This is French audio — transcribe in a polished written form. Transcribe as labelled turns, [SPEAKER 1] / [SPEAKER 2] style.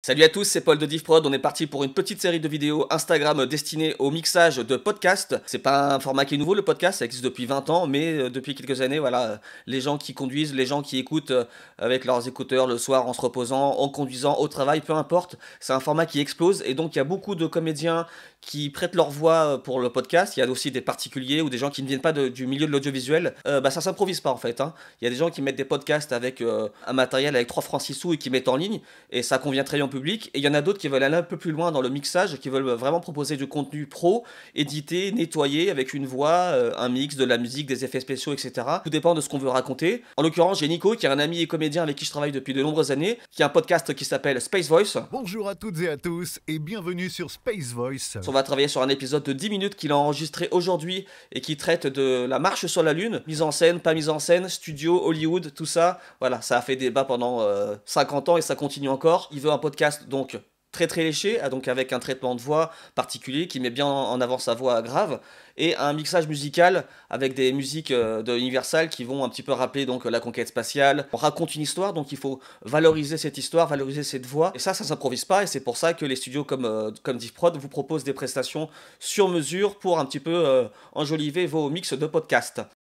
[SPEAKER 1] Salut à tous, c'est Paul de DivProd. On est parti pour une petite série de vidéos Instagram destinée au mixage de podcasts. C'est pas un format qui est nouveau, le podcast, ça existe depuis 20 ans, mais depuis quelques années, voilà, les gens qui conduisent, les gens qui écoutent avec leurs écouteurs le soir en se reposant, en conduisant, au travail, peu importe, c'est un format qui explose et donc il y a beaucoup de comédiens qui prêtent leur voix pour le podcast. Il y a aussi des particuliers ou des gens qui ne viennent pas du milieu de l'audiovisuel. Ça s'improvise pas en fait, hein. Il y a des gens qui mettent des podcasts avec un matériel avec 3 francs 6 sous et qui mettent en ligne et ça convient très bien au public. Et il y en a d'autres qui veulent aller un peu plus loin dans le mixage, qui veulent vraiment proposer du contenu pro, édité, nettoyé, avec une voix, un mix, de la musique, des effets spéciaux, etc. Tout dépend de ce qu'on veut raconter. En l'occurrence, j'ai Nico, qui est un ami et comédien avec qui je travaille depuis de nombreuses années, qui a un podcast qui s'appelle Space Voice.
[SPEAKER 2] Bonjour à toutes et à tous et bienvenue sur Space Voice.
[SPEAKER 1] On va travailler sur un épisode de 10 minutes qu'il a enregistré aujourd'hui et qui traite de la marche sur la Lune. Mise en scène, pas mise en scène, studio, Hollywood, tout ça. Voilà, ça a fait débat pendant 50 ans et ça continue encore. Il veut un podcast donc très léché, donc avec un traitement de voix particulier qui met bien en avant sa voix grave et un mixage musical avec des musiques de Universal qui vont un petit peu rappeler donc la conquête spatiale. On raconte une histoire, donc il faut valoriser cette histoire, valoriser cette voix et ça s'improvise pas et c'est pour ça que les studios comme DivProd vous proposent des prestations sur mesure pour un petit peu enjoliver vos mix de podcast.